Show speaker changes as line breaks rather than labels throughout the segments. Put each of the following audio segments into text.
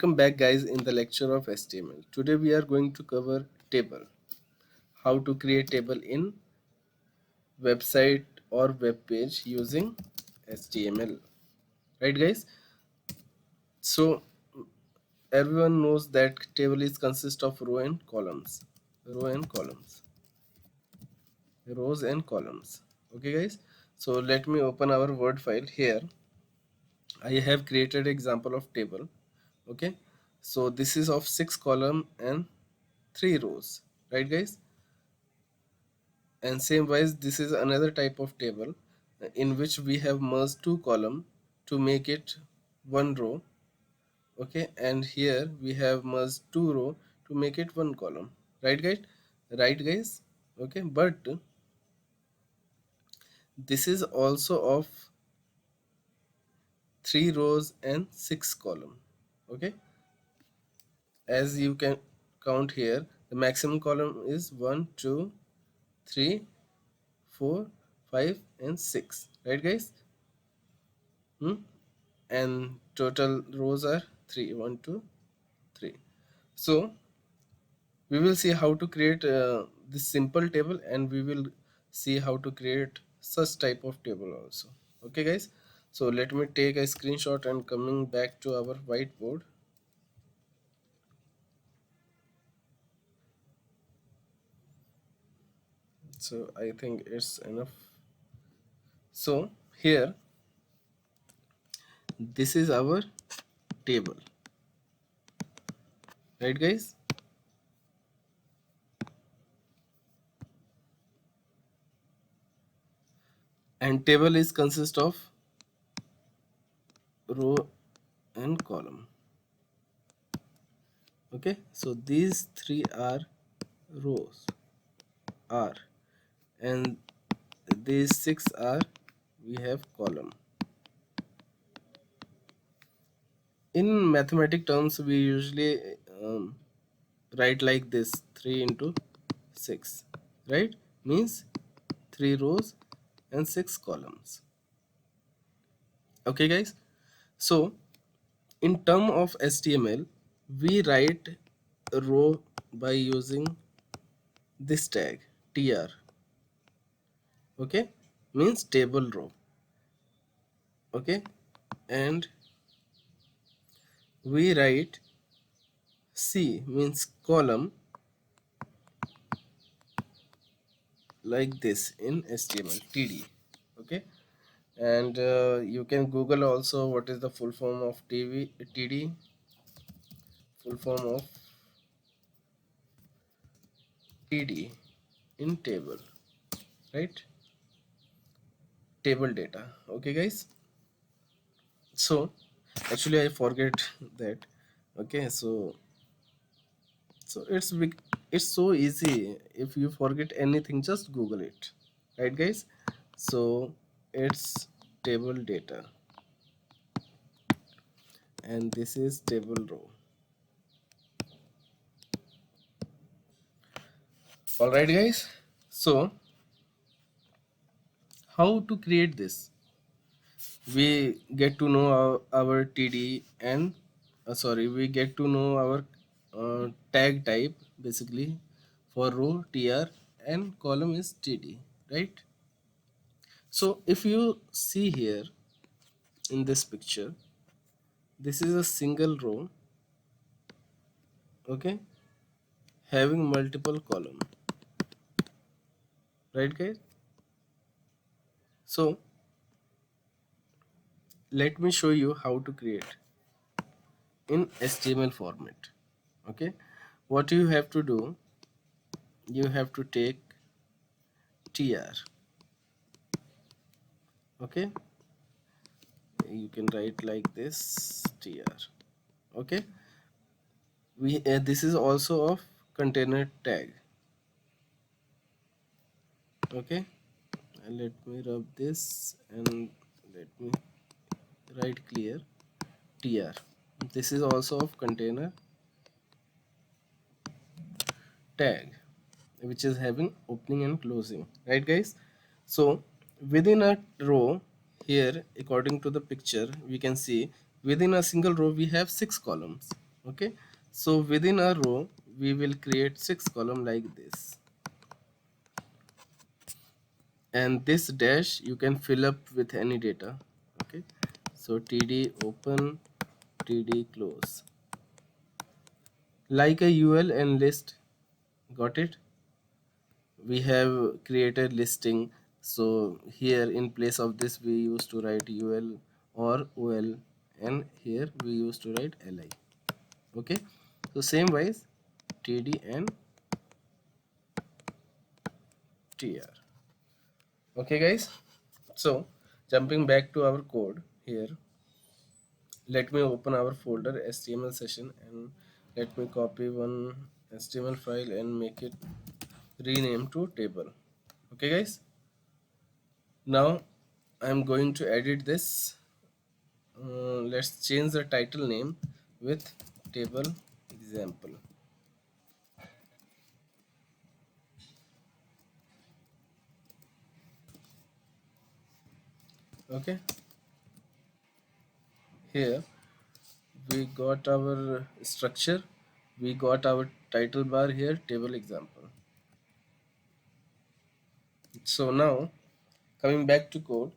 Welcome back guys in the lecture of HTML. Today we are going to cover table. How to create table in website or web page using HTML. Right guys? So everyone knows that table is consist of row and columns. Row and columns. Rows and columns. Okay guys? So let me open our Word file here. I have created example of table. Okay, so this is of 6 column and 3 rows, right guys? And same wise this is another type of table in which we have merged 2 column to make it 1 row. Okay, and here we have merged 2 row to make it 1 column, right guys? Right guys? Okay, but this is also of 3 rows and 6 column. Okay, as you can count here, the maximum column is 1 2 3 4 5 and 6, right guys? And total rows are 3 1 2 3. So we will see how to create this simple table, and we will see how to create such type of table also. Okay guys, so let me take a screenshot and coming back to our whiteboard. So I think it's enough. So here, this is our table, right guys? And table is consist of row and column. Okay, so these three are rows are, and these 6 are, we have column. In mathematic terms we usually write like this: 3 into 6, right? Means 3 rows and 6 columns. Okay guys, so in term of HTML we write a row by using this tag tr. Okay, means table row. Okay, and we write C means column like this in HTML TD. Okay, and you can Google also what is the full form of TD. Full form of TD in table, right? Table data. Okay guys, so actually I forget that. Okay, so it's so easy. If you forget anything, just Google it, right guys? So it's table data, and this is table row. All right guys, so how to create this? We get to know our TD, and we get to know our tag type basically. For row tr and column is TD, right? So if you see here in this picture, this is a single row, okay, having multiple column, right guys? So let me show you how to create in HTML format. Okay, what you have to do, you have to take tr. Okay, you can write like this tr. Okay, we this is also of container tag. Okay, and let me rub this and let me write clear tr. This is also of container tag, which is having opening and closing, right guys? So within a row here, according to the picture, we can see within a single row we have 6 columns. Okay, so within a row we will create 6 column like this, and this dash you can fill up with any data. Okay, so td open, td close, like a ul and list. Got it? We have created listing, so here in place of this we used to write ul or ol, and here we used to write li. Okay, so same wise td and tr. Okay guys, so jumping back to our code here, let me open our folder html session, and let me copy one html file and make it rename to table. Okay guys, now I'm going to edit this. Let's change the title name with table example. Okay, here we got our structure, we got our title bar here, table example. So now coming back to code,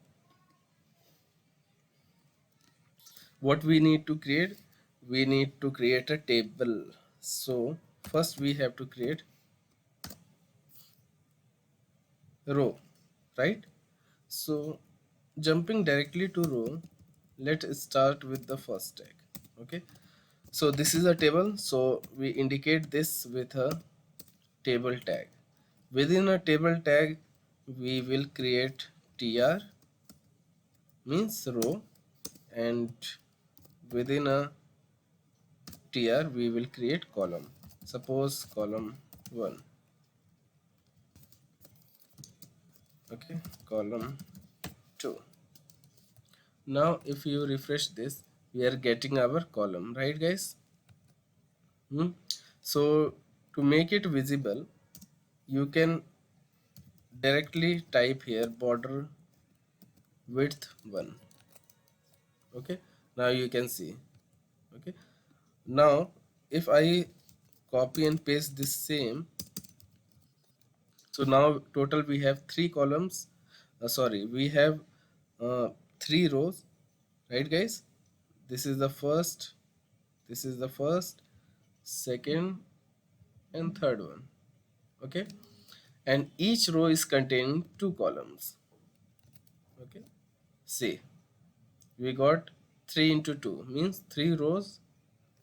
what we need to create, we need to create a table. So first we have to create row, right? So jumping directly to row, let's start with the first tag. Okay, so this is a table, so we indicate this with a table tag. Within a table tag we will create tr, means row, and within a tr we will create column, suppose column 1. Okay, column 2. Now if you refresh this, we are getting our column, right guys? So to make it visible, you can directly type here border width 1. Okay, now you can see. Okay, now if I copy and paste this same, so now total we have 3 columns, sorry, we have uh, 3 rows, right guys? This is the first, this is the first, second and third one. Okay, and each row is containing 2 columns. Okay, see, we got 3 into 2 means 3 rows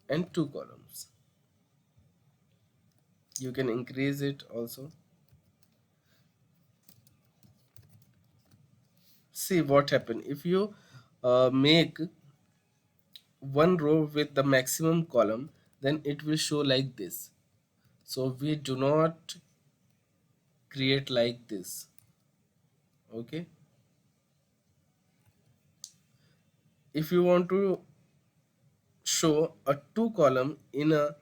and 2 columns. You can increase it also. See what happen if you make one row with the maximum column, then it will show like this. So we do not create like this. Okay, if you want to show a 2 column in a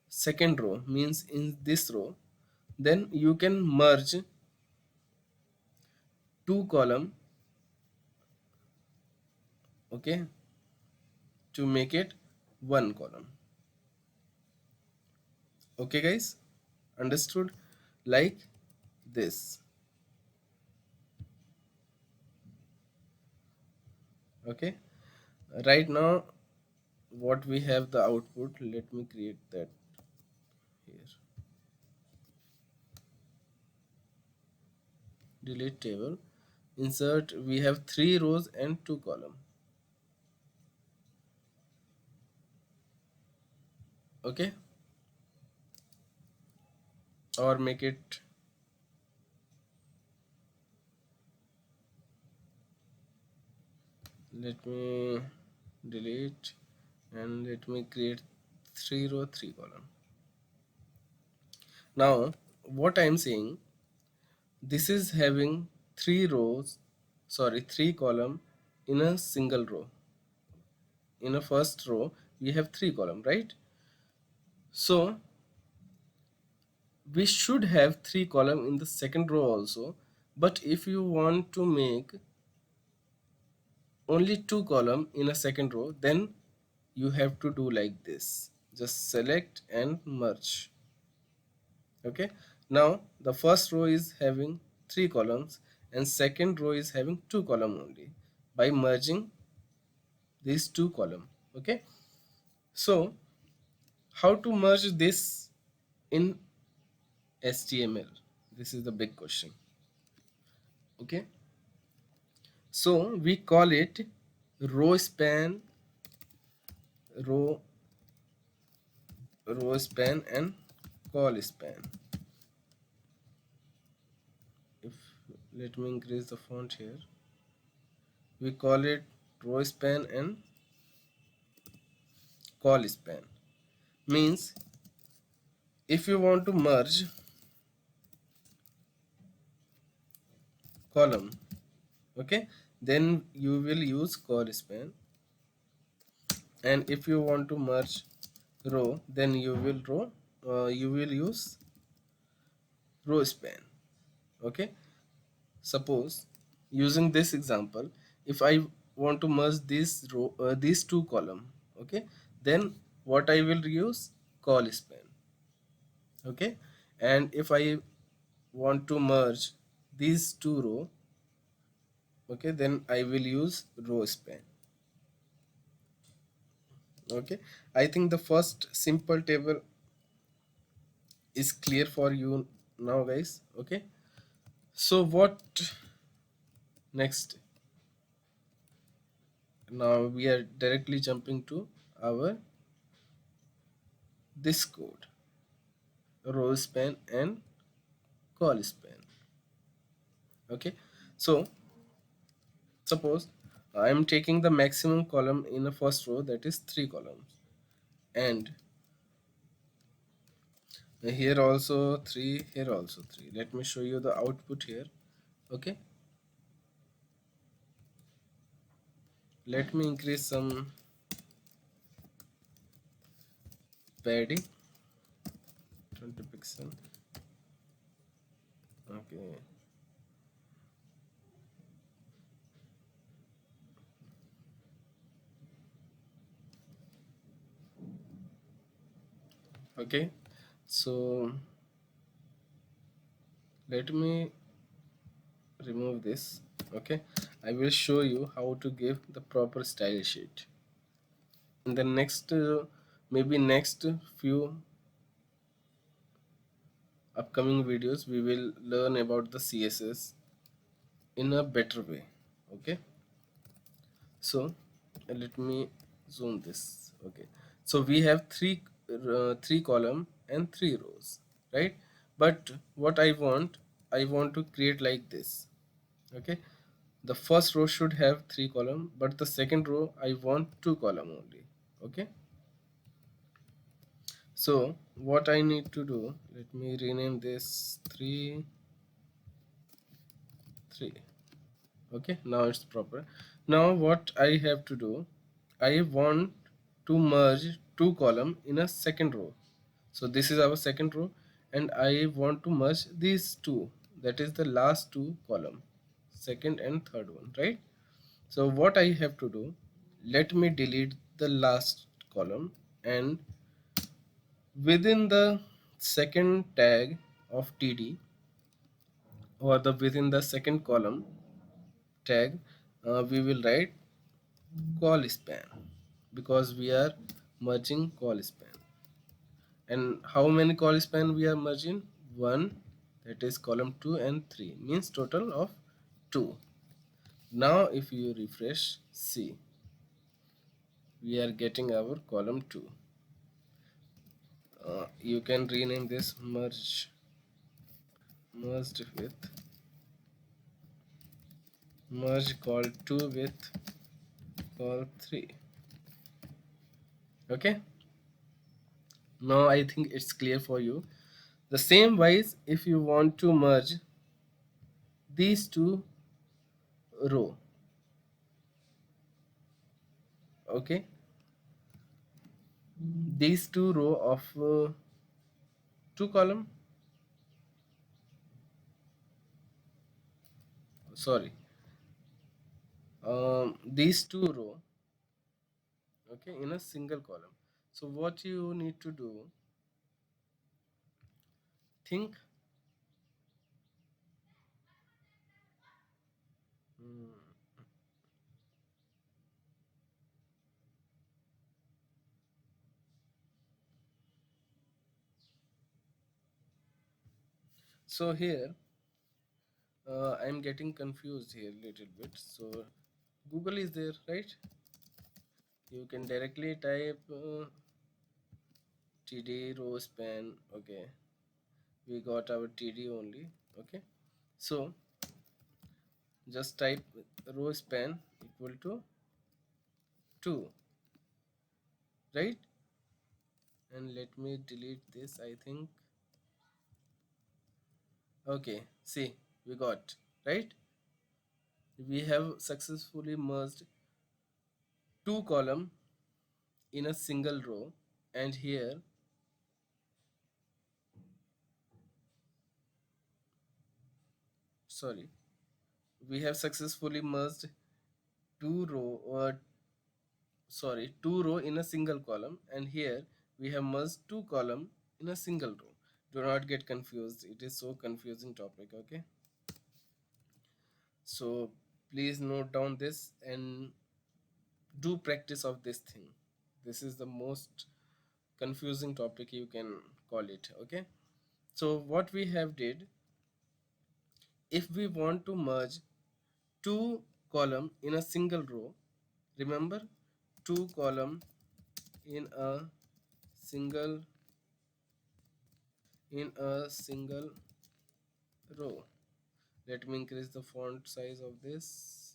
second row, means in this row, then you can merge 2 column. Okay, to make it 1 column. Okay guys, understood? Like this. Okay, right now what we have the output, let me create that here. Delete table, insert, we have 3 rows and 2 column. Okay, or make it, let me delete and let me create 3 row 3 column. Now what I am saying, this is having 3 rows, sorry, 3 column in a single row. In a first row we have 3 column, right? So we should have 3 column in the second row also, but if you want to make only 2 column in a second row, then you have to do like this, just select and merge. Okay, now the first row is having three columns and second row is having two column only. By merging these two column, okay, so how to merge this in HTML? This is the big question. Okay, so we call it row span, row row span and call span. If let me increase the font here, we call it row span and call span. Means if you want to merge column, okay, then you will use call span, and if you want to merge row, then you will use row span. Okay, suppose using this example, if I want to merge these two column, okay, then what I will use? Call span. Okay, and if I want to merge these two row, okay, then I will use row span. Okay, I think the first simple table is clear for you now, guys. Okay, so what next? Now we are directly jumping to our this code, row span and call span. Okay, so suppose I am taking the maximum column in the first row, that is three columns, and here also three, here also three. Let me show you the output here. Okay, let me increase some padding, 20 pixel. Okay, okay, so let me remove this. Okay, I will show you how to give the proper style sheet in the next maybe next few upcoming videos. We will learn about the CSS in a better way. Okay, so let me zoom this. Okay, so we have three column and three rows, right? But what I want to create like this. Okay, the first row should have three column, but the second row I want two column only. Okay, so what I need to do, let me rename this 3 3. Okay, now it's proper. Now what I have to do, I want to merge two column in a second row. So this is our second row, and I want to merge these two, that is the last two column, second and third one, right? So what I have to do, let me delete the last column, and within the second tag of td, or the within the second column tag, we will write call span, because we are merging call span. And how many call span we are merging? One, that is column 2, and 3, means total of 2. Now if you refresh, see, we are getting our column 2. You can rename this merged with merge call 2 with call 3. Okay, now I think it's clear for you. The same wise, if you want to merge these two row, okay, these two row of two column, sorry, these two row, okay, in a single column. So what you need to do, think. Hmm. So here I'm getting confused here a little bit. So Google is there, right? You can directly type td row span. Okay, we got our td only. Okay, so just type row span equal to 2, right? And let me delete this, I think. Okay, see, we got, right? We have successfully merged two column in a single row, and here, sorry, we have successfully merged two row or two row in a single column, and here we have merged two column in a single row. Do not get confused, it is so confusing topic. Okay, so please note down this and do practice of this thing. This is the most confusing topic, you can call it. Okay, so what we have did, if we want to merge two column in a single row, remember, two column in a single single row. Let me increase the font size of this.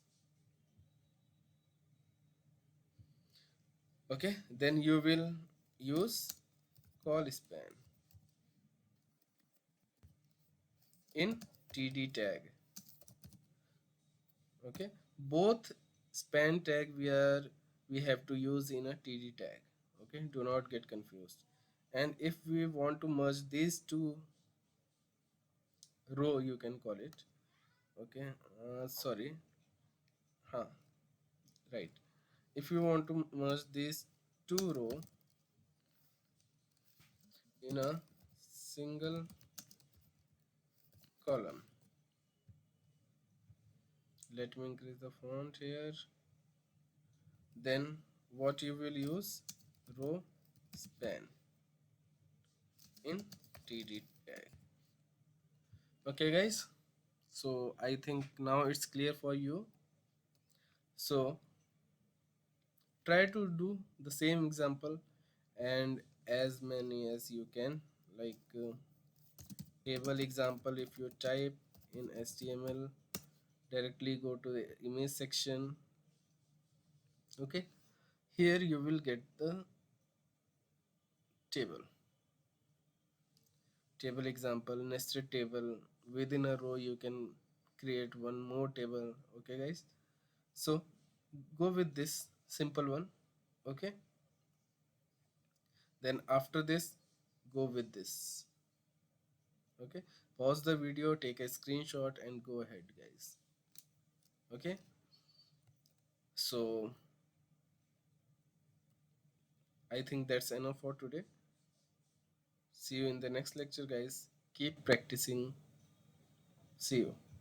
Okay, then you will use call span in td tag. Okay, both span tag we have to use in a td tag. Okay, do not get confused. And if we want to merge these two row, you can call it. Okay, sorry, huh, right. If you want to merge these two row in a single column, let me increase the font here. Then what you will use, row span in td tag. Okay guys, so I think now it's clear for you. So try to do the same example, and as many as you can, like table example. If you type in html, directly go to the image section. Okay, here you will get the table example, nested table. Within a row you can create one more table. Okay guys, so go with this simple one. Okay, then after this, go with this. Okay, pause the video, take a screenshot and go ahead guys. Okay, so I think that's enough for today. See you in the next lecture guys. Keep practicing. See you.